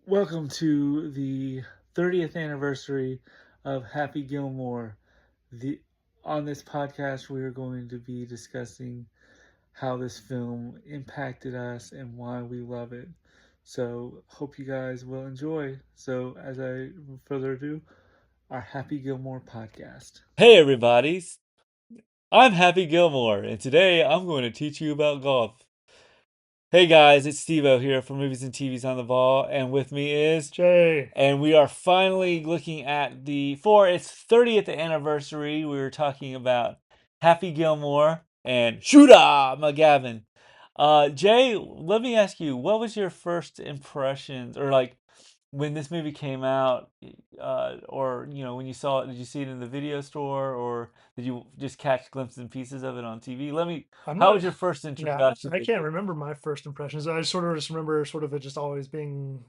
Welcome to the 30th anniversary of Happy Gilmore. The On this podcast, we are going to be discussing how this film impacted us and why we love it. So, hope you guys will enjoy. So, as I further ado, our Happy Gilmore podcast. Hey everybody, I'm Happy Gilmore, and today I'm going to teach you about golf. Hey guys, it's Steve-O here from Movies and TVs on the Ball, and with me is Jay. and we are finally looking at for its 30th anniversary. We were talking about Happy Gilmore and Shooter McGavin. Jay, let me ask you, what was your first impressions, or like when this movie came out, or when you saw it? Did you see it in the video store, or did you just catch glimpses and pieces of it on TV? I'm How not. was your first Yeah, introduction I to can't remember my first impressions. I sort of just remember sort of it just always being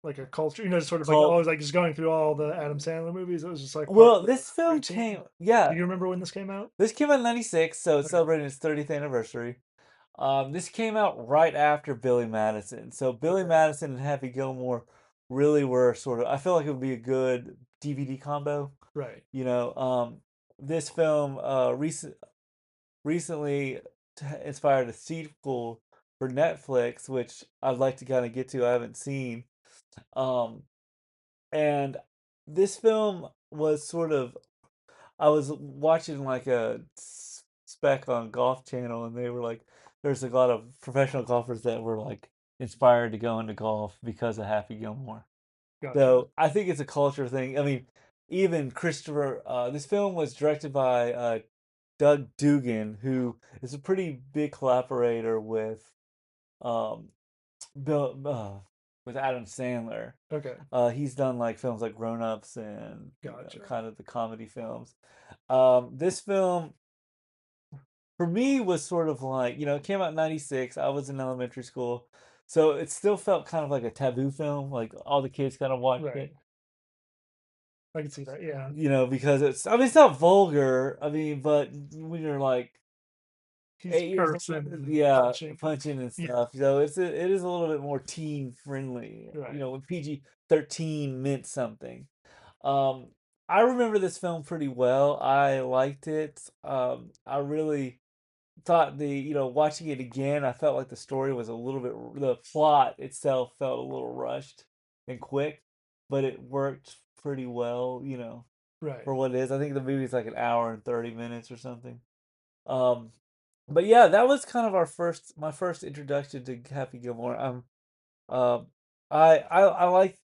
like a culture, sort of like cult? always like just going through all the Adam Sandler movies. It was just like part of Well, the this film routine. came, yeah, Do you remember when this came out? this came out in '96, so it's Okay, celebrating its 30th anniversary. This came out right after Billy Madison. So Billy okay, Madison and Happy Gilmore really were sort of, I feel like it would be a good DVD combo. right. You know, this film recently inspired a sequel for Netflix, which I'd like to kind of get to. I haven't seen. Um, and this film was sort of, I was watching like a spec on Golf Channel, and they were like, there's a lot of professional golfers that were like inspired to go into golf because of Happy Gilmore. Gotcha. So I think it's a culture thing. I mean, even this film was directed by Doug Dugan, who is a pretty big collaborator um, Bill, with Adam Sandler. Okay, He's done like films like Grown Ups and gotcha. kind of the comedy films. This film for me was sort of like, it came out in '96. I was in elementary school, so it still felt kind of like a taboo film. Like all the kids kind of watched Right. it, I can see that. Yeah. because I mean, it's not vulgar. I mean, but when you're like He's 8 years old, cursing and yeah, punching. punching and Yeah. stuff. So it is a little bit more teen friendly. Right. When PG-13 meant something. Um, I remember this film pretty well. I liked it. I really thought watching it again, I felt like the story was the plot itself felt a little rushed and quick, but it worked pretty well, Right. for what it is. I think the movie's like an hour and 30 minutes or something. Um, but yeah, that was kind of my first introduction to Happy Gilmore. Um, I like,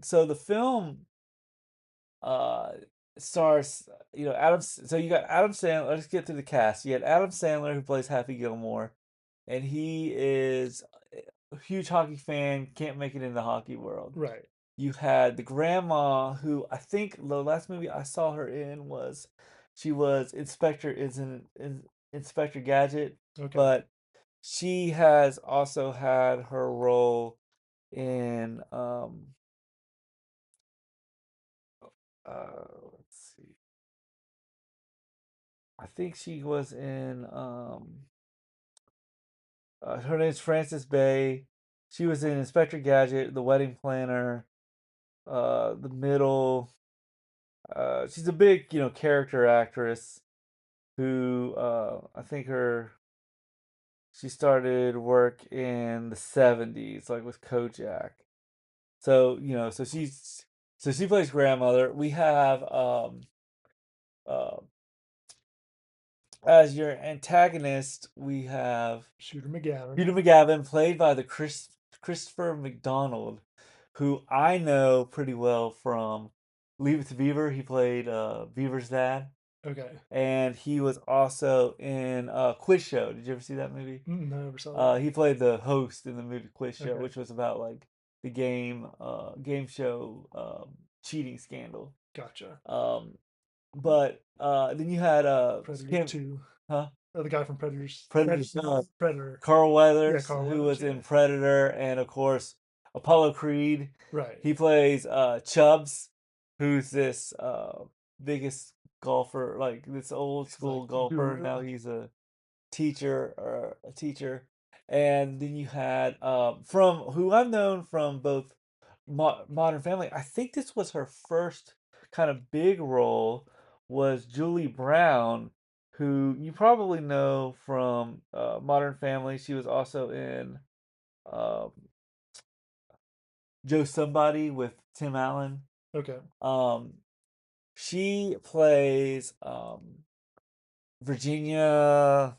so the film uh stars, so you got Adam Sandler. Let's get to the cast. You had Adam Sandler, who plays Happy Gilmore, and he is a huge hockey fan, can't make it in the hockey world. Right. You had the grandma, who I think the last movie I saw her in was she was Inspector Gadget, Okay. but she has also had her role in let's see, I think she was in her name's Frances Bay. She was in Inspector Gadget, The Wedding Planner, The Middle. She's a big, character actress who I think her she started work in the '70s, like with Kojak. So, so she plays grandmother. We have uh as your antagonist, we have Shooter McGavin. Peter McGavin, played by the Christopher McDonald, who I know pretty well from Leave It to Beaver. He played Beaver's dad, Okay. and he was also in Quiz Show. Did you ever see that movie? No, I never saw that. He played the host in the movie Quiz Show, Okay. which was about like the game show cheating scandal. Gotcha. Um, but then you had Predator Kim, 2. huh? The guy from Predators. Predator's Predator. Carl Yeah, Weathers, Carl who Weathers. was Yeah. in Predator, and of course Apollo Creed. Right. He plays Chubbs, who's this biggest golfer, like this old He's like school golfer. guru. Now he's a teacher. And then you had from who I've known from both Modern Family. I think this was her first kind of big role. Was Julie Brown, who you probably know from Modern Family. She was also in um, Joe Somebody with Tim Allen. Okay. Um, she plays Virginia,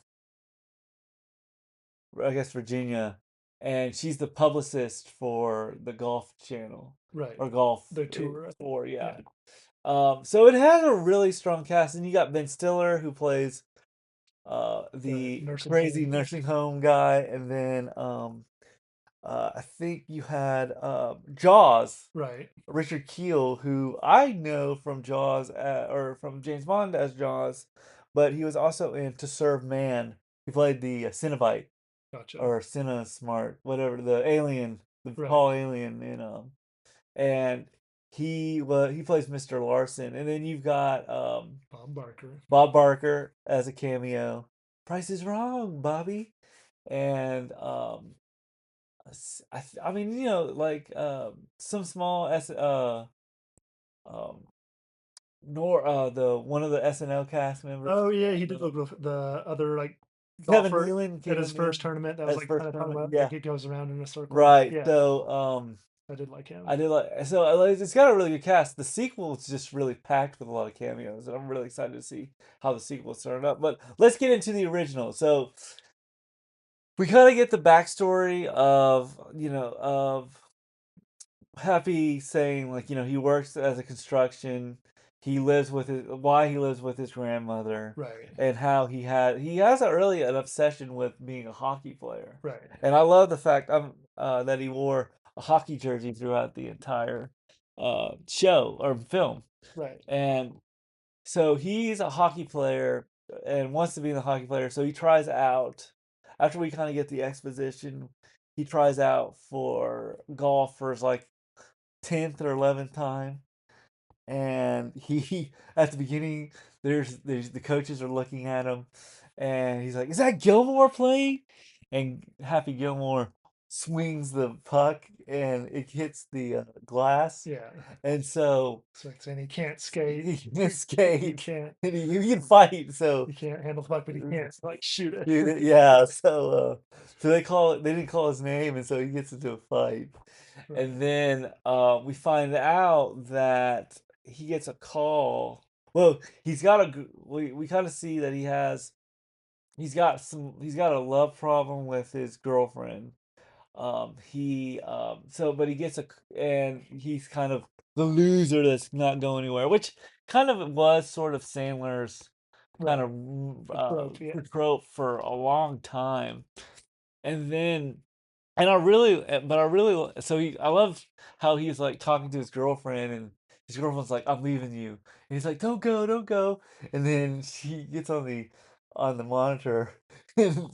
I guess Virginia, and she's the publicist for the Golf Channel Right. or Golf The tour. I think. for yeah. Yeah. So it has a really strong cast, and you got Ben Stiller who plays The the nursing crazy home. nursing home guy, and then I think you had Jaws, Right. Richard Kiel, who I know from Jaws or from James Bond as Jaws, but he was also in To Serve Man. He played the Cenobite Gotcha. or Cine Smart, whatever the alien, the Right. tall alien in and he plays Mr. Larson, and then you've got Bob Barker. Bob Barker as a cameo. Price is Wrong, Bobby, and I mean, you know, like some small um nor the one of the SNL cast members. Oh yeah, he did look with the other like Kevin golfer Nealon at came his in there first tournament. That was as like kind first of talking tournament. about Yeah, like he goes around in a circle. right. Yeah, So I did like him. I did like so it's got a really good cast. The sequel is just really packed with a lot of cameos, and I'm really excited to see how the sequel turned up. But let's get into the original. So we kind of get the backstory of Happy saying like he works as a construction. He lives with why he lives with his grandmother, Right. and how he has a really an obsession with being a hockey player. Right. And I love the fact that he wore a hockey jersey throughout the entire show or film. Right. And so he's a hockey player and wants to be a hockey player. So he tries out after we kind of get the exposition. He tries out for golf for his like 10th or 11th time, and he at the beginning there's the coaches are looking at him, and he's like, "Is that Gilmore playing?" And Happy Gilmore swings the puck, and it hits the glass, Yeah. and so So like saying he can't skate. he can He skate can't. and he can fight. So He can't handle the puck, but he can't like shoot it. dude, yeah, so they didn't call his name, and so he gets into a fight. Right. And then we find out that he gets a call. Well, we kind of see that he's got a love problem with his girlfriend. But he gets and he's kind of the loser that's not going anywhere, which kind of was sort of Sandler's kind Right. of The trope. Yeah. trope for a long time. And then and I really but I really so I love how he's like talking to his girlfriend, and his girlfriend's like, "I'm leaving you." And he's like, "Don't go, don't go." And then she gets on the monitor, and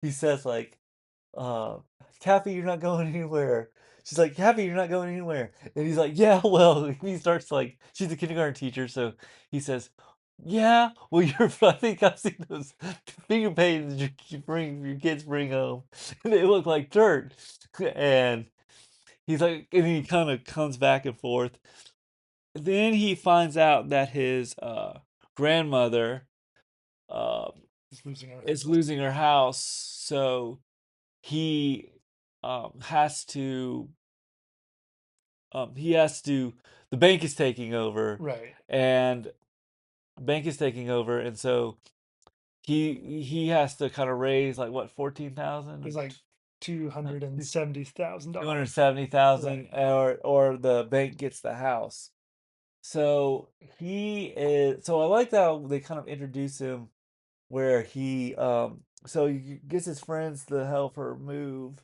he says like, uh, "Kathy, you're not going anywhere." She's like, "Kathy, you're not going anywhere." And he's like, "Yeah, well," he starts like, she's a kindergarten teacher, so he says, "Yeah, well, you're." I think I've seen those finger paintings your kids bring home, and they look like dirt. And he's like, and he kind of comes back and forth. Then he finds out that his grandmother uh, He's losing our is house. losing her house, so he has to he has to the bank is taking over, Right. and and so he has to kind of raise like what 14,000 There's like or $270,000. 270,000, Right. or the bank gets the house. So I like how they kind of introduce him where he gets his friends to help her move,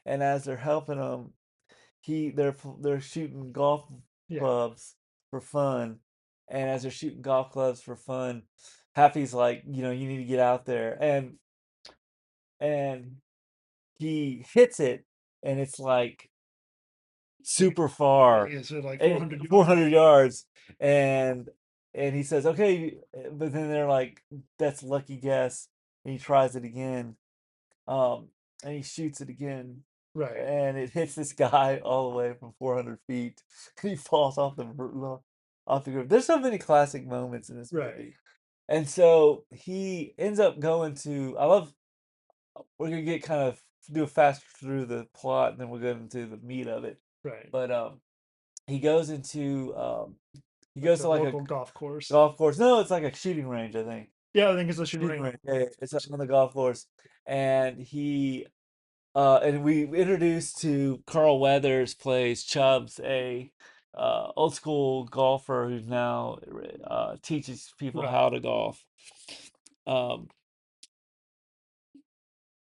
and as they're helping him, they're shooting golf Yeah. clubs for fun, and as they're shooting golf clubs for fun, Happy's like, you need to get out there, and he hits it, and it's like Like super yeah, far, yeah, so like 400 yards. 400 yards, and he says, "Okay," but then they're like, "That's lucky guess," and he tries it again, um, and he shoots it again, Right. and it hits this guy all the way from 400 feet. And he falls off off the roof. There's so many classic moments in this Right. movie. And so he ends up going to. I love. We're gonna get kind of do a fast through the plot, and then we'll get into the meat of it. Right. But he goes into he Like goes the to like a local golf course. golf course. No, it's like a shooting range, I think. Yeah, I think it's the shooting Shooting range. range. Yeah, yeah, it's on the golf course, and he and we introduced to Carl Weathers plays Chubbs, a old school golfer who's now teaches people Right. how to golf. Um,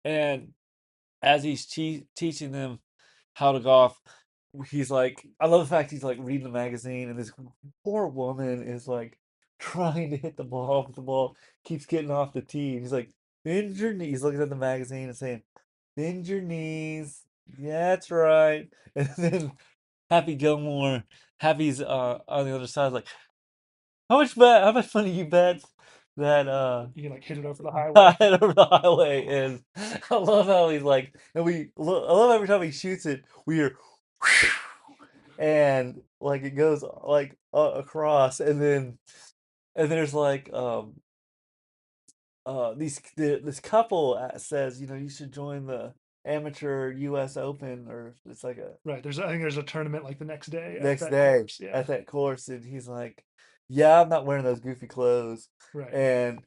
and as he's teaching them how to golf, he's like, I love the fact he's like reading the magazine, and this poor woman is like trying to hit the ball, but the ball keeps getting off the tee. And he's like, bend your knees. He's looking at the magazine and saying, bend your knees. Yeah, that's right. And then Happy Gilmore, Happy's on the other side, like, how much money you bet that You can like hit it over the highway. head over the highway? And I love how he's like, and I love every time he shoots it, we hear, and like it goes like across, and then there's like this couple says, you should join the amateur U.S. Open, or it's like a Right. I think there's a tournament like the next day at next that day course. Yeah. at that course, and he's like, "Yeah, I'm not wearing those goofy clothes." Right. And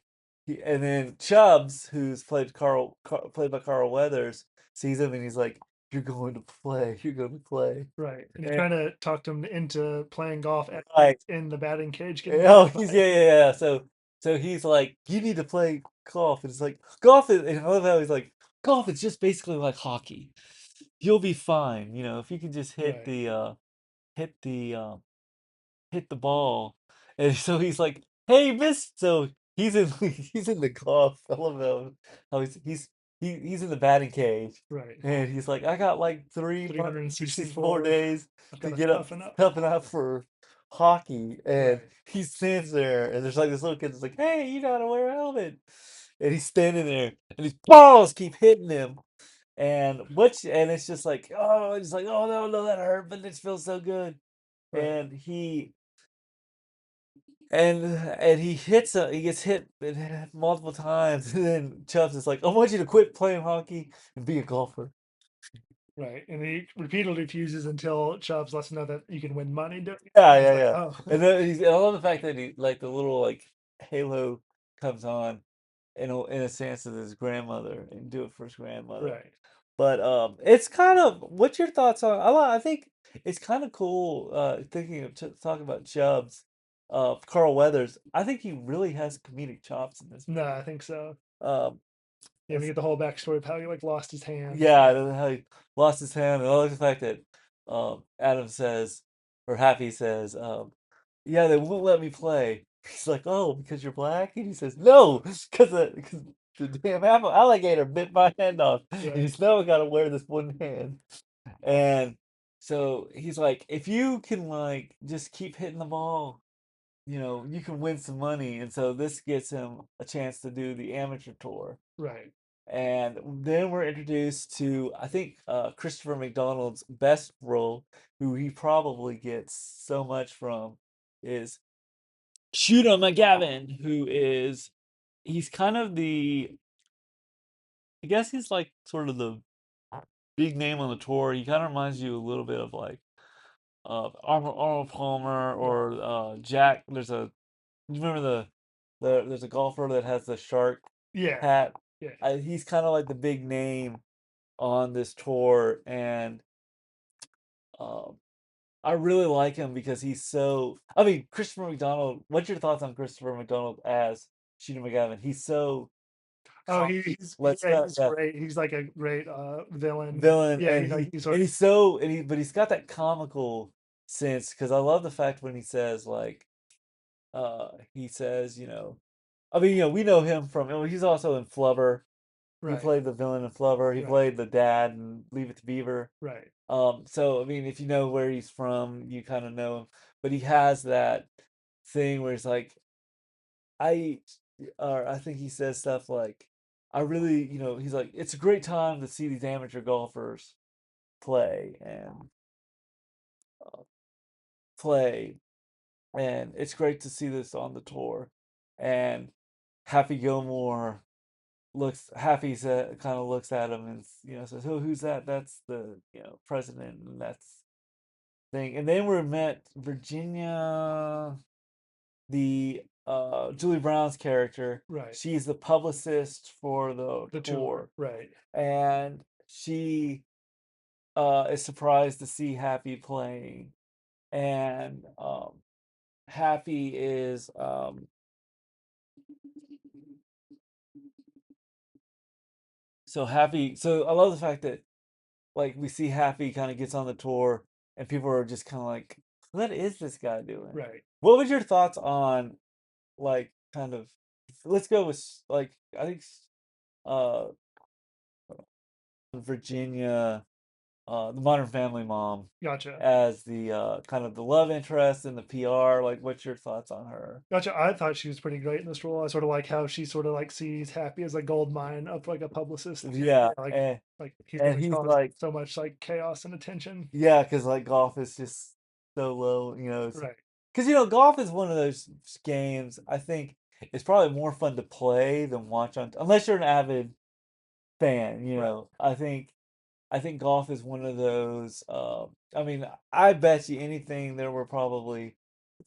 and then Chubbs, who's played by Carl Weathers, sees him and he's like, "You're going to play. You're going to play." Right. And he's And trying to talk him into playing golf as right, he's in the batting cage getting oh, hit by. he's yeah. So he's like, "You need to play golf," and it's like golf is. And I love how he's like, "Golf is just basically like hockey. You'll be fine. If you can just Right. hit the hit the ball." And so he's like, "Hey, miss." So he's in he's in the golf. I love how he's in the batting cage, Right. and he's like, "I got like 364 364. days I've to got to get up toughen up. toughen up for hockey." And Right. he stands there, and there's like this little kid that's like, "Hey, you gotta wear a helmet." And he's standing there, and these balls keep hitting him. And it's just like, oh no, no, that hurt, but it feels so good. Right. And he gets hit multiple times, and then Chubbs is like, "I want you to quit playing hockey and be a golfer." Right. And he repeatedly refuses until Chubbs lets him know that you can win money doing it. Yeah, And he's yeah, like, yeah. oh, And I love the fact that he like the little like halo comes on in a sense of his grandmother and do it for his grandmother. right. But it's kind of what's your thoughts on? I think it's kind of cool. Thinking of talking about Chubbs, Carl Weathers. I think he really has comedic chops in this No, I movie. think so. Um, Yeah, we get the whole backstory of how he like lost his hand. Yeah, I don't know how he lost his hand, and I like the fact that Adam says, or Happy says, "Yeah, they won't let me play." He's like, "Oh, because you're black?" And he says, "No, because the damn alligator bit my hand off." And Right. he's now I gotta wear this one hand. And so he's like, "If you can like just keep hitting the ball, you can win some money." And so this gets him a chance to do the amateur tour. Right. And then we're introduced to, I think, Christopher McDonald's best role, who he probably gets so much from, is Shooter McGavin, he's kind of I guess he's like sort of the big name on the tour. He kind of reminds you a little bit of like Arnold Palmer Right. or Jack. You remember there's a golfer that has the shark Yeah. hat. Yeah. He's kind of like the big name on this tour, and um, I really like him because he's so. I mean, Christopher McDonald. What's your thoughts on Christopher McDonald as Shooter McGavin? He's so Oh, calm. Let's yeah, cut. he's Yeah, great. He's like a great villain. villain, Yeah, and he's like he's sort and of he's so but he's got that comical sense because I love the fact when he says like he says I mean we know him from he's also in Flubber. He right. played the villain in Flubber. He Right. played the dad in Leave It to Beaver. Right. So I mean, if you know where he's from, you kind of know him. But he has that thing where he's like, I, or I think he says stuff like, I really, he's like, it's a great time to see these amateur golfers. play and play, and it's great to see this on the tour. And Happy Gilmore kind of looks at him and says, "Oh, who's that? That's the president, and that's thing." And then we met Virginia, the Julie Brown's character. Right. She's the publicist for The tour, right. and she is surprised to see Happy playing, and Happy is so happy. So I love the fact that like we see Happy kind of gets on the tour, and people are just kind of like, "What is this guy doing?" Right. What was your thoughts on like kind of? Let's go with like I think uh Virginia, the Modern Family mom, Gotcha. as the kind of the love interest and the PR. Like, what's your thoughts on her? Gotcha. I thought she was pretty great in this role. I sort of like how she sort of like sees Happy as a gold mine of like a publicist. Yeah, Like he's and gonna he's cause like, so much like chaos and attention. yeah, because like golf is just so low, Right. because golf is one of those games. I think it's probably more fun to play than watch on, unless you're an avid fan. Right. I think golf is one of those. I mean, I bet you anything there were probably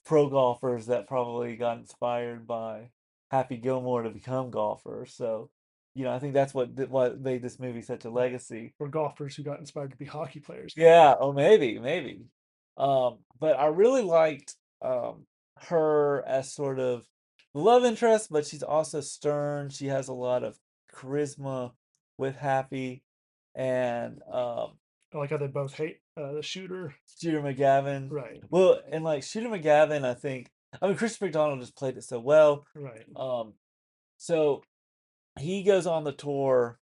pro golfers that probably got inspired by Happy Gilmore to become golfers. So, I think that's what made this movie such a Right. legacy. Or golfers who got inspired to be hockey players. Yeah, oh maybe. But I really liked her as sort of the love interest, but she's also stern. She has a lot of charisma with Happy, and I like how they both hate the shooter. Shooter McGavin. Right. Well, and like Shooter McGavin, I mean Chris McDonald just played it so well. Right. So he goes on the tour,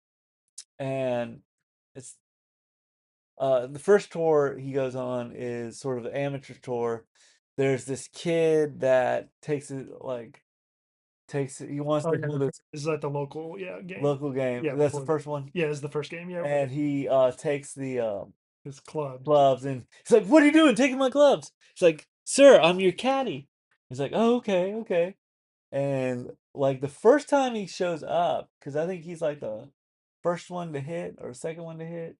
and it's the first tour he goes on is sort of the amateur tour. There's this kid that he wants Oh to yeah, go to this this is like the local game. local game. Yeah, That's the before first one. yeah, this is the first game. Yeah, And he takes the his club. gloves, and he's like, "What are you doing taking my gloves?" He's like, "Sir, I'm your caddy." He's like, "Oh, okay, okay." And like the first time he shows up, because I think he's like the first one to hit or second one to hit.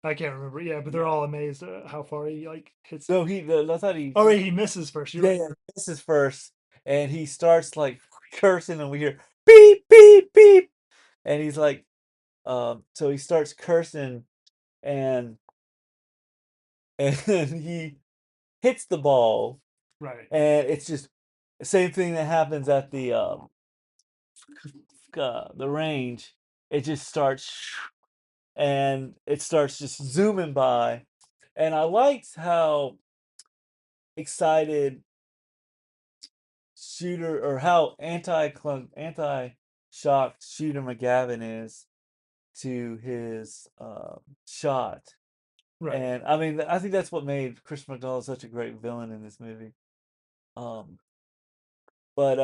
I can't remember. Yeah, but they're all amazed at how far he like hits. So I thought he, Oh, wait, he misses first. You're yeah, right. yeah, this is first, and he starts like cursing, and we hear beep, beep, beep, and he's like, so he starts cursing, and and he hits the ball, Right. and it's just the same thing that happens at the range. It just starts, and it starts just zooming by, and I liked how excited shooter or how anti shocked Shooter McGavin is to his shot. Right. And I mean, I think that's what made Chris McDonald such a great villain in this movie. Um, but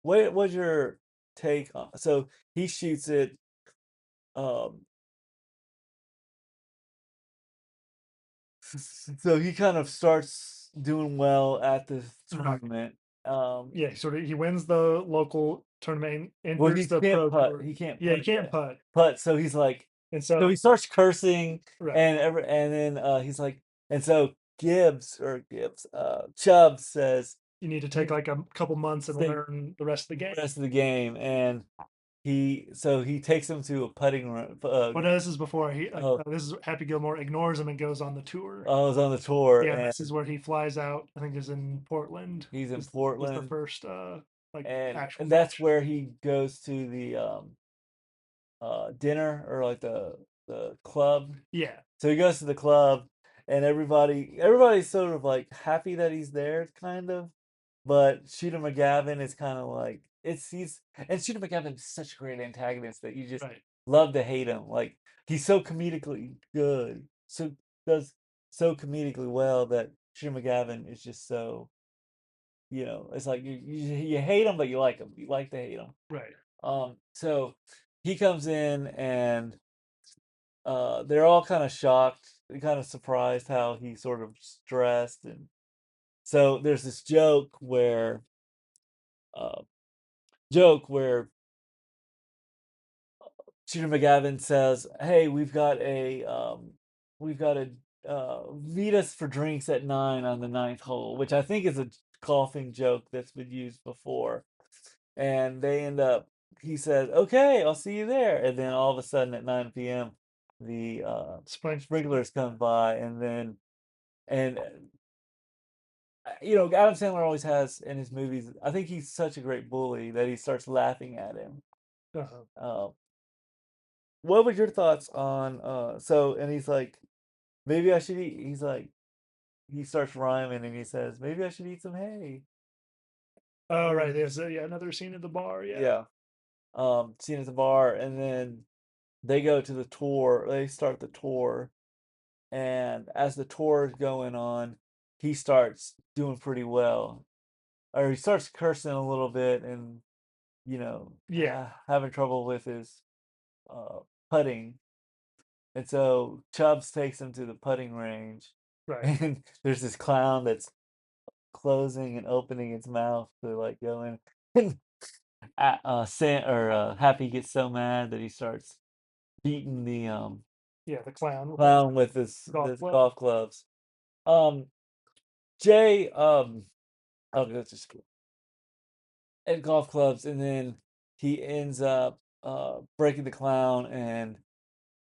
what was your take on? So he shoots it. Um, so he kind of starts doing well at the Right. tournament. Yeah, he wins the local tournament, Well, enters he the can't pro putt. tour. He can't Yeah, putt he can't yet. putt, Putt. So he's like, and so so he starts cursing, right, and then he's like, and so Chubbs says, you need to "You take like a couple months and think learn the rest of the the game. rest of the game," and he takes him to a putting room. Well, no, this is before Oh, this is Happy Gilmore ignores him and goes on the tour. I was on the tour, Yeah, and this is where he flies out. I think is in Portland. he's in Is the Portland, first like and actual that's match. where he goes to the dinner, or like the club. Yeah, So he goes to the club, and everybody's sort of like happy that he's there, kind of. But Shooter McGavin is kind of like and Shooter McGavin is such a great antagonist that you just right, love to hate him. Like he's so comedically good, so does so comedically well that Shooter McGavin is just so it's like you hate him, but you like him. You like to hate him. right. So he comes in, and they're all kind of shocked, kind of surprised how he sort of stressed, and so there's this uh, joke where Shooter McGavin says, "Hey, we've got a meet us for drinks at 9 on the ninth hole," which I think is a golfing joke that's been used before. And they end up. He says, "Okay, I'll see you there." And then all of a sudden at 9 p.m., the sprinklers come by, and then and Adam Sandler always has in his movies. I think he's such a great bully that he starts laughing at him. Uh, what was your thoughts on and he's like, maybe I should eat. He's like, he starts rhyming and he says, maybe I should eat some hay. Oh, right. There's another scene at the bar. Yeah. Yeah. Scene at the bar, and then they go to the tour. They start the tour, and as the tour is going on, he starts doing pretty well, or he starts cursing a little bit, and Yeah. having trouble with his putting. And so Chubbs takes him to the putting range, Right. and there's this clown that's closing and opening its mouth to like go in. And Happy gets so mad that he starts beating the Yeah. The clown with clown with golf his club. golf clubs. Um, Jay, oh, that's just cool. At golf clubs, and then he ends up breaking the clown and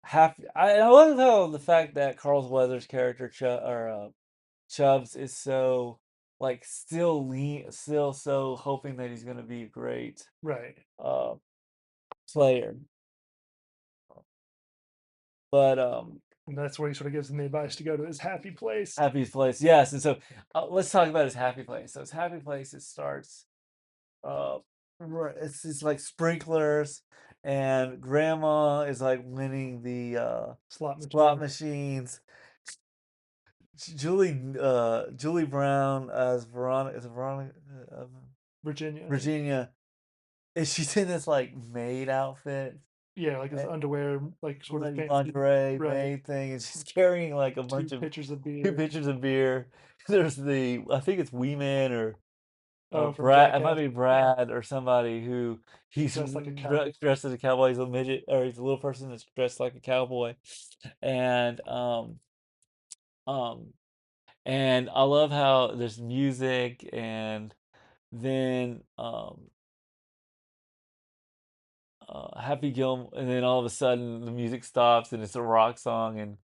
I love how the fact that Carl's Weathers character Chubbs is so like still so hoping that he's gonna be a great Right. uh player. But And that's where he sort of gives him the advice to go to his happy place. happy place, yes. And so let's talk about his happy place. So his happy place, it starts uh it's like sprinklers, and grandma is like winning the slot Slot machine. machines. Julie Brown as Veronica, is it Veronica, Virginia. Virginia, is she's in this like maid outfit, Yeah, like his underwear, like sort of like fancy. lingerie Right. maid thing, and she's carrying like a bunch Two of pitchers of beer. 2 pitchers of beer. There's I think it's Wee Man or Oh, from Brad. It might Jackass. be Brad or somebody who he's Dressed like a cowboy. dressed as a cowboy. He's a midget, or he's a little person that's dressed like a cowboy, and um and I love how there's music, and then Happy Gilmore, and then all of a sudden the music stops and it's a rock song, and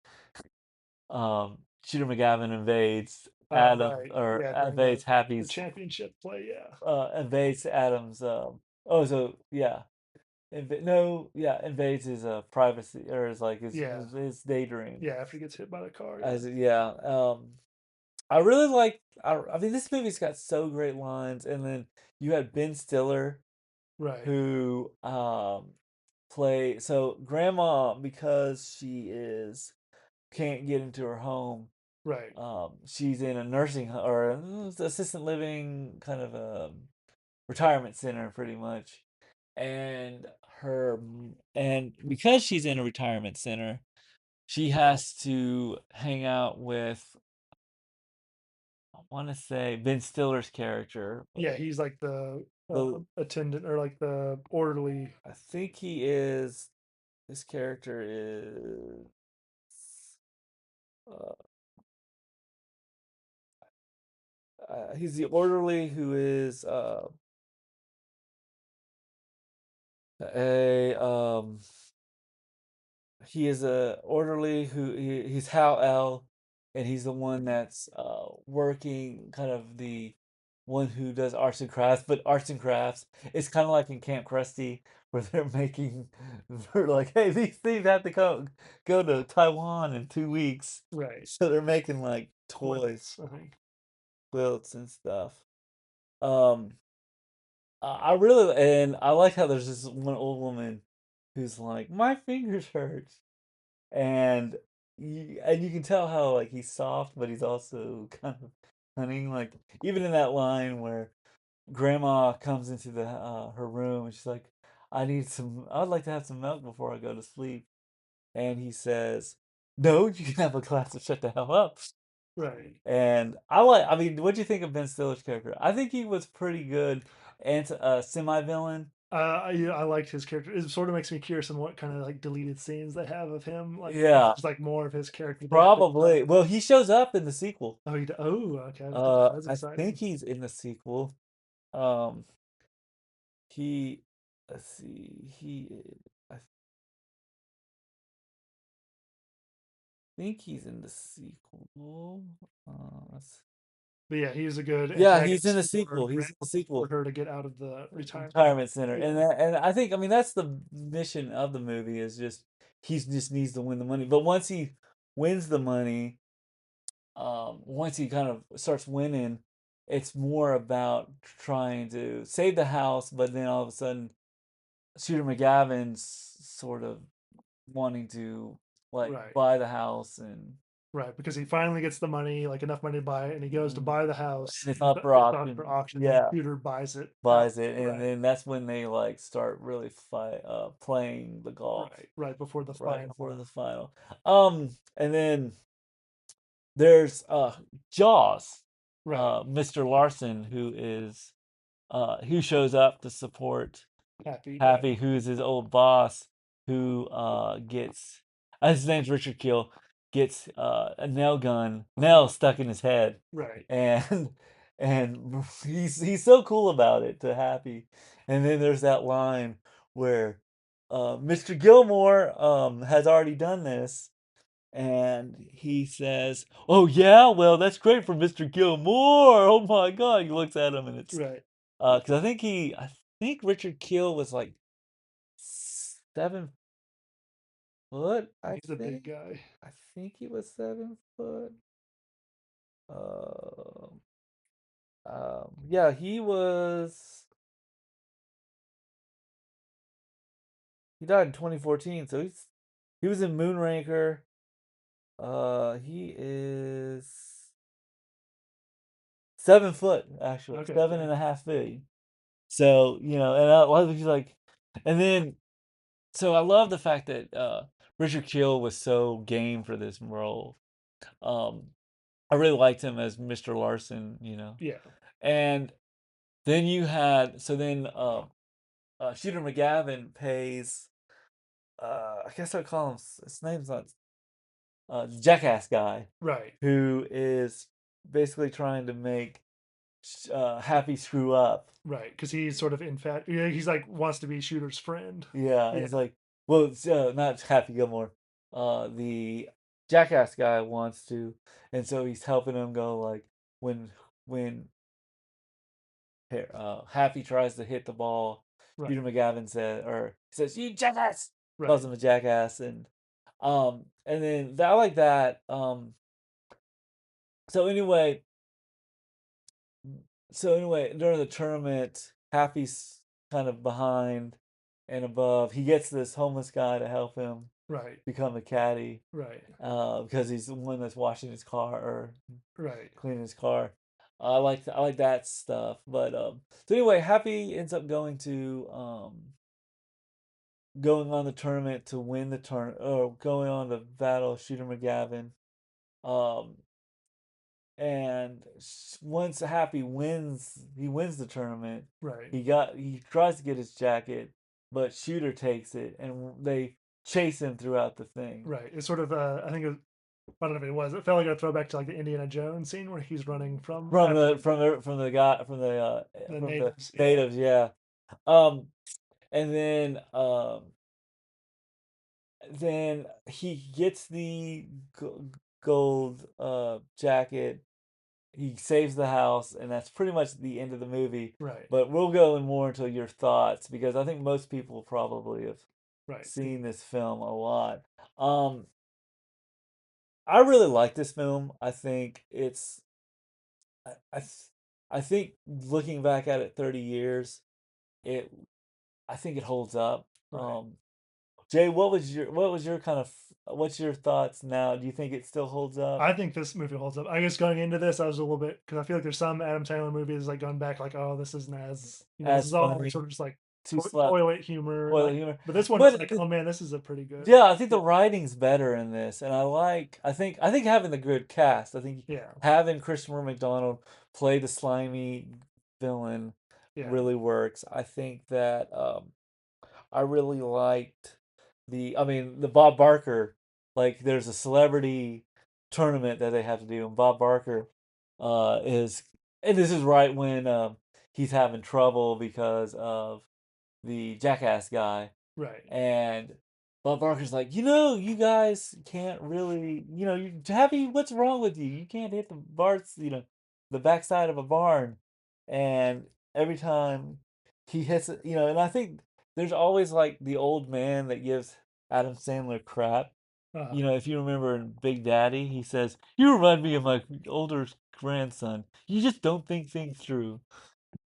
Shooter McGavin invades Right. Yeah, during invades the Happy's championship play. Yeah. invades Adam's oh, so yeah. No, yeah, invades his privacy, or his like Yeah. his daydream. Yeah. After he gets hit by the car. Yeah. I really like. I mean, this movie's got so great lines, and then you had Ben Stiller, Right. who play so grandma, because she is can't get into her home. Right. She's in a nursing or assistant living kind of a retirement center, pretty much, and and because she's in a retirement center, she has to hang out with, I want to say, Ben Stiller's character. Yeah, he's like the The attendant or like the orderly. I think he is. This character is. Uh, he's the orderly who is a he is a orderly he's Hal L, and he's the one that's working, kind of the one who does arts and crafts. But arts and crafts, it's kind of like in Camp Krusty, where they're like, hey, these things have to go to Taiwan in 2 weeks. Right. So they're making like toys, I think. quilts and stuff. um I like how there's this one old woman who's like, my fingers hurt, and you can tell how like he's soft, but he's also kind of cunning. Like, even in that line where grandma comes into the her room, and she's like, I'd like to have some milk before I go to sleep, and he says, "No, you can have a glass of shut the hell up." Right. And I mean, what do you think of Ben Stiller's character? I think he was pretty good and semi-villain. I liked his character. It sort of makes me curious on what kind of like deleted scenes they have of him. Like, Yeah, just like more of his character there. probably. Well, he shows up in the sequel. Oh, okay. That's I think exciting. he's in the sequel. Um, he, let's see, I think he's in the sequel. Let's But yeah, he's a good Yeah, he's in the antagonist sequel. He's in the for sequel, her to get out of the retirement. Retirement Center, Yeah. and I think, I mean, that's the mission of the movie, is just he just needs to win the money. But once he wins the money, once he kind of starts winning, it's more about trying to save the house. But then all of a sudden, Shooter McGavin's sort of wanting to like Right. buy the house, and Right, because he finally gets the money, like enough money to buy it, and he goes to buy the house. it's up for It's up for auction. auction, and Yeah, Peter buys it out. buys it, and Right, then that's when they like start really playing the golf right before the right final. before the final. And then there's Jaws, Right, Mr. Larson, who shows up to support happy. Right, Happy, who's his old boss, who gets his name's Richard Kill, gets a nail stuck in his head, right, and he's so cool about it to Happy. And then there's that line where Mr. Gilmore has already done this, and he says, "Oh yeah, well that's great for Mr. Gilmore. Oh my God!" He looks at him, and it's right. because I think Richard Kill was like 7 foot. He's a big guy. I think he was 7 foot. Um, yeah, he was. He died in 2014, so he was in Moonraker. He is 7 foot actually, Okay, 7.5 feet. So and I love he's like, and then so I love the fact that Richard Kiel was so game for this role. Um, I really liked him as Mr. Larson. yeah, And then you had so then Shooter McGavin pays I guess I'd call him his name's not Jackass guy, right, who is basically trying to make Happy screw up. right. Because he's sort of Yeah, he's like wants to be Shooter's friend. Yeah, and Yeah, he's like, well, it's, not Happy Gilmore. The Jackass guy wants to, and so he's helping him go like when Happy tries to hit the ball, right, Peter McGavin says, "You jackass!" right, Calls him a jackass, and then I like that. So anyway, during the tournament, Happy's kind of behind and above. He gets this homeless guy to help him right, become a caddy, right, because he's the one that's washing his car or right, cleaning his car. I like that stuff. But so anyway, Happy ends up going on the tournament to win the turn or going on to battle Shooter McGavin. Um, and once Happy wins, he wins the tournament. right, He tries to get his jacket, but Shooter takes it, and they chase him throughout the thing. right. It's sort of I think I don't know if it was. It felt like a throwback to like the Indiana Jones scene where he's running from From the the natives. Yeah. natives, yeah. Um, and then he gets the gold jacket. He saves the house, and that's pretty much the end of the movie. Right. But we'll go in more into your thoughts, because I think most people probably have Right. seen this film a lot. I really like this film. I think it's I, I think looking back at it 30 years, it I think it holds up. Right. Jay, what was your kind of what's your thoughts now? Do you think it still holds up I think this movie holds up. I guess going into this, I was a little bit because I feel like there's some Adam Sandler movies like going back, like, oh, this isn't as this as is all like, funny? sort of just like too slap toilet humor. toilet Like, humor. but this one is But like, oh man, this is a pretty good. yeah, I think the Yeah, writing's better in this, and I think having the good cast. I think yeah, having Christopher McDonald play the slimy villain yeah. really works. I think that I really liked I mean, the Bob Barker, like there's a celebrity tournament that they have to do, and Bob Barker is, and this is right when he's having trouble because of the jackass guy, Right. and Bob Barker's like, you guys can't really, you Happy, what's wrong with you? You can't hit the backside of a barn. And every time he hits it, and I think there's always like the old man that gives Adam Sandler crap. Uh, If you remember in Big Daddy, he says, "You remind me of my older grandson. You just don't think things through."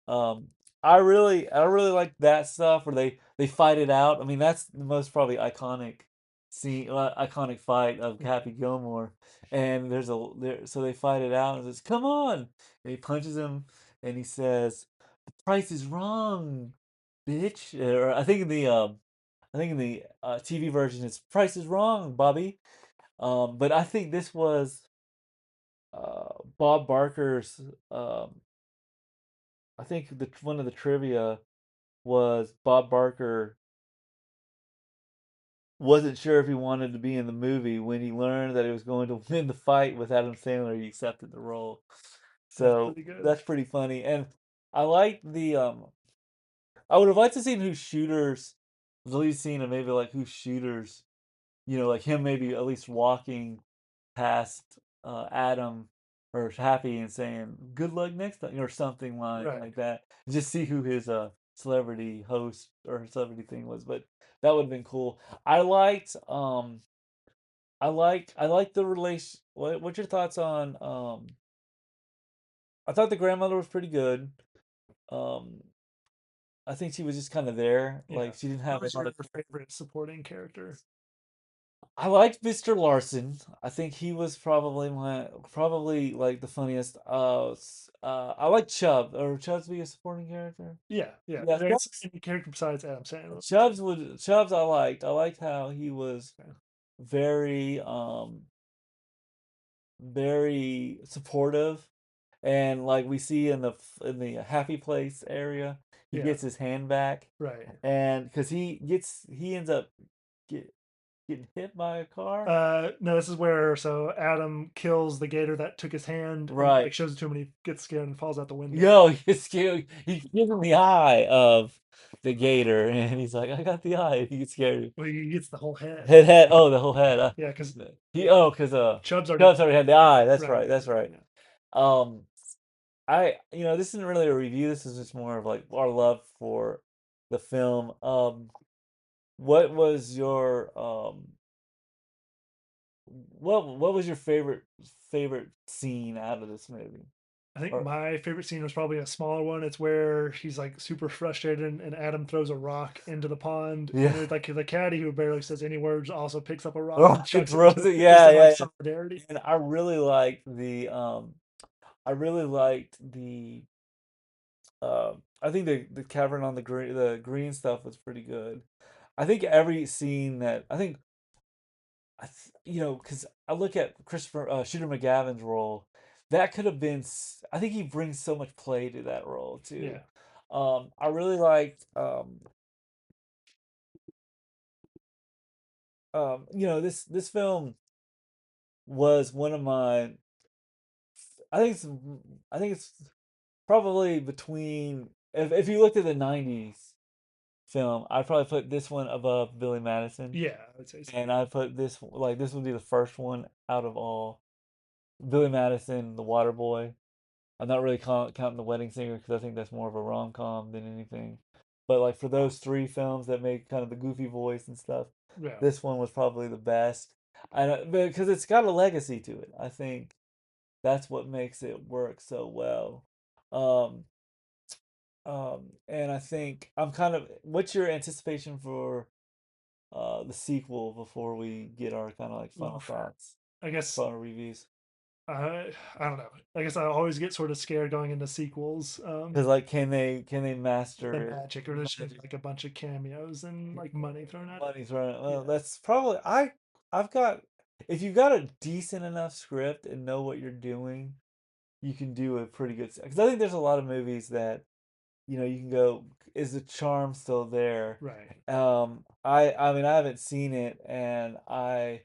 Um, I really like that stuff where they fight it out. I mean, that's the most probably iconic scene, iconic fight of Happy Gilmore. And so they fight it out and says, "Come on!" And he punches him, and he says, "The price is wrong, bitch." Or I think in the TV version, it's "Price is wrong, Bobby." But I think this was Bob Barker's. I think one of the trivia was Bob Barker wasn't sure if he wanted to be in the movie. When he learned that he was going to win the fight with Adam Sandler, he accepted the role. that's So pretty good. that's pretty funny. And I like I would have liked to seen Who Shooters, the lead scene, and maybe like Who Shooters, like him maybe at least walking past Adam or Happy and saying "Good luck next time" or something Right. like that. Just see who his celebrity host or celebrity thing was, but that would have been cool. I liked the relation. What's your thoughts on? I thought the grandmother was pretty good. Um, I think she was just kind of there, Yeah. like she didn't Who have a was lot your of. favorite supporting character? I liked Mr. Larson. I think he was probably like the funniest. I like Chubb. Or Chubb's be a supporting character. Yeah, yeah. Yeah, There's any character besides Adam Sandler. Chubb's I liked. I liked how he was Okay. very very supportive, and like we see in the Happy Place area, he Yeah. gets his hand back, Right. and because he ends up get, getting hit by a car. No, this is where Adam kills the gator that took his hand and Right. like shows it to him and he gets scared and falls out the window. Yo, he's scared. He gives him the eye of the gator, and he's like, "I got the eye." He gets scared. Well, he gets the whole head. Head. Oh, the whole head. Yeah, because Because Chubb's already Chubbs already had the eye. That's right. right. That's right. Yeah. Um, this isn't really a review. This is just more of like our love for the film. What was your what was your favorite scene out of this movie? I think Or my favorite scene was probably a smaller one. It's where he's like super frustrated and Adam throws a rock into the pond. yeah, And there's like the caddy who barely says any words also picks up a rock and rock and chucks it throws to it. him just Yeah, in like yeah, yeah. solidarity. And I really liked the I think the cavern on the green stuff was pretty good. I think every scene that I think because I look at Christopher Shooter McGavin's role, that could have been. I think he brings so much play to that role too. Yeah. I really liked this film was one of my. I think it's I think it's probably between if you looked at the '90s film, I'd probably put this one above Billy Madison, Yeah, I would say so. and I'd put this would be the first one out of all. Billy Madison, The Water Boy. I'm not really counting The Wedding Singer because I think that's more of a rom com than anything. But like for those three films that make kind of the goofy voice and stuff, Yeah. this one was probably the best. Because it's got a legacy to it. I think that's what makes it work so well. Um, and I think I'm kind of. What's your anticipation for the sequel before we get our kind of like final Oof. thoughts, I guess final reviews? I don't know. I guess I always get sort of scared going into sequels. Because like, can they The master it? magic, or there's just Magic, like a bunch of cameos and like money thrown at it. money thrown. Well, Yeah, that's probably I've got if you've got a decent enough script and know what you're doing, you can do a pretty good. Because I think there's a lot of movies that you can go, is the charm still there? right. I mean I haven't seen it, and I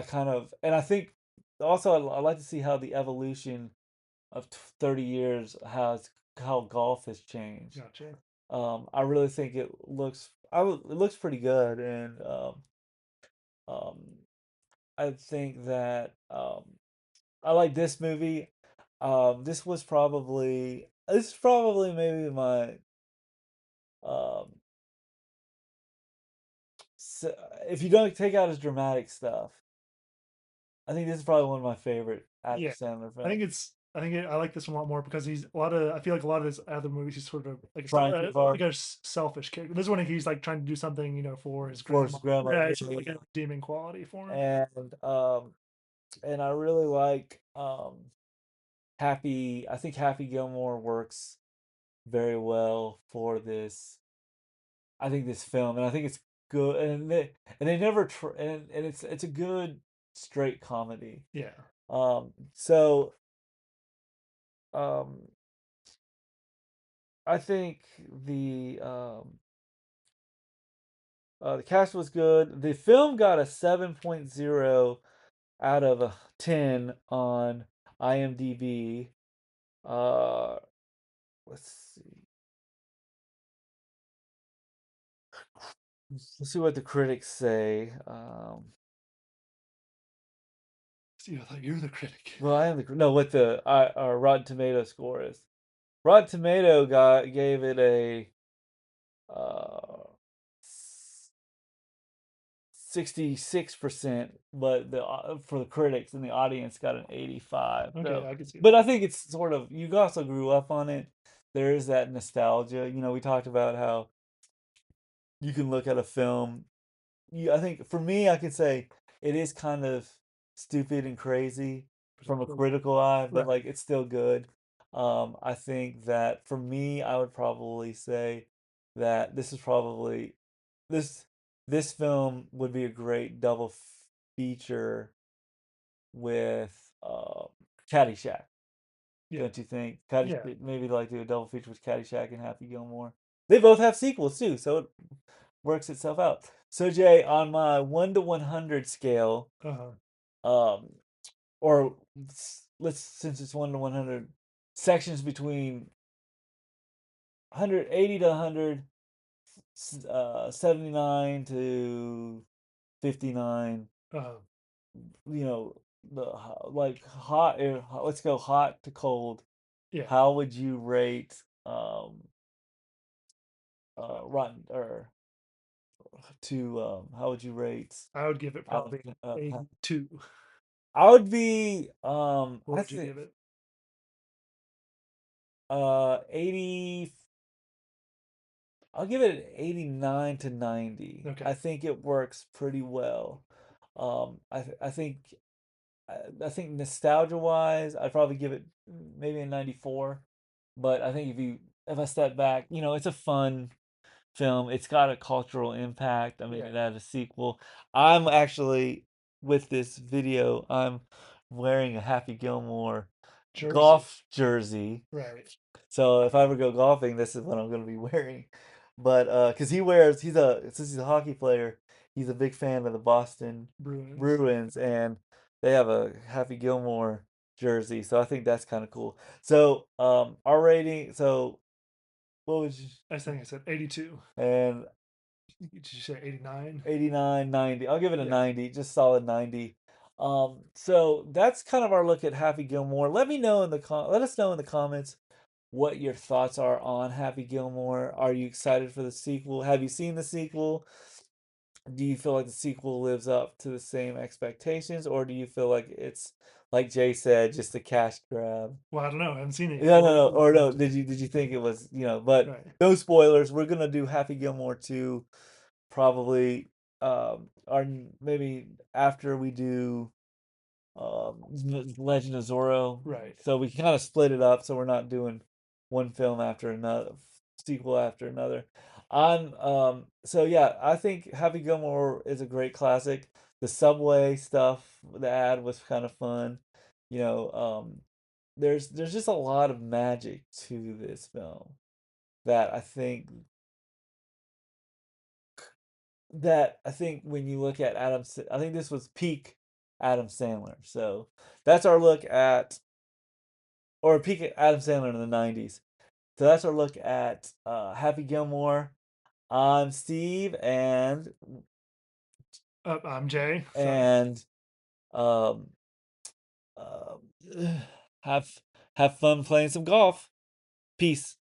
kind of, and I think also I like to see how the evolution of 30 years has how golf has changed. Gotcha. I really think it looks pretty good, and um, I think that I like this movie. This is probably maybe my um, s- if you don't take out his dramatic stuff, I think this is probably one of my favorite Adam Yeah, Sandler I think films. I like this one a lot more because he's a lot of. I feel like a lot of his other movies, he's sort of Trying too far. like a selfish character. This one, he's like trying to do something, for his Forrest grandma. Grandma, Yeah, yeah, it's sort of like yeah. a redeeming quality for him. And I really like Happy. I think Happy Gilmore works very well for this. I think this film, and I think it's good, and they never and it's a good straight comedy. Yeah. So um, I think the cast was good. The film got a 7.0 out of a 10 on IMDb. Uh, let's see. Let's see what the critics say. See, I thought you were the critic. Well, I am the no what the Rotten Tomato score is. Rotten Tomato gave it a uh 66%, but the for the critics and the audience got an 85. Okay, So, I can see but that. I think it's sort of, you also grew up on it. There is that nostalgia. We talked about how you can look at a film. I think for me, I could say it is kind of stupid and crazy But from it's a still good. critical eye, but Right. like it's still good. I think that for me, I would probably say that this is probably this this film would be a great double feature with Caddyshack, Yeah. don't you think? Yeah. Maybe like do a double feature with Caddyshack and Happy Gilmore. They both have sequels too, so it works itself out. So Jay, on my 1 to 100 scale, Uh-huh. um, or let's since it's 1 to 100 sections between 180 to 100, 79 to 59. Uh-huh. You know like hot air. Let's go hot to cold. Yeah. How would you rate rotten or to how would you rate I would give it Adam? probably 82. I would be What I would you think give it? 80. I'll give it an 89 to 90. I Okay. think it works pretty well. I think I think nostalgia wise, I'd probably give it maybe a 94. But I think if I step back, it's a fun film. It's got a cultural impact. I mean, Yeah. it had a sequel. I'm actually, with this video, I'm wearing a Happy Gilmore Jersey. golf jersey. Right. So if I ever go golfing, this is what I'm going to be wearing. But because since he's a hockey player, he's a big fan of the Boston Bruins. Bruins, and they have a Happy Gilmore jersey. So I think that's kind of cool. So our rating. So what was I think I said 82. and Did you say 89? 89, 90. I'll give it a Yeah. 90, just solid 90. So that's kind of our look at Happy Gilmore. Let us know in the comments what your thoughts are on Happy Gilmore. Are you excited for the sequel? Have you seen the sequel? Do you feel like the sequel lives up to the same expectations, or do you feel like it's, like Jay said, just a cash grab? Well, I don't know. I haven't seen it yet. No, no, no. Or no, did you think it was, but Right. no spoilers. We're gonna do Happy Gilmore 2 probably or maybe after we do Legend of Zorro. Right. So we kind of split it up, so we're not doing one film after another, sequel after another. So yeah, I think Happy Gilmore is a great classic. The subway stuff, the ad was kind of fun. You know, there's just a lot of magic to this film that I think when you look at I think this was peak Adam Sandler. So that's our look at, or peak Adam Sandler in the 90s. So that's our look at Happy Gilmore. I'm Steve, I'm Jay. Sorry. and um, uh, have have fun playing some golf. Peace.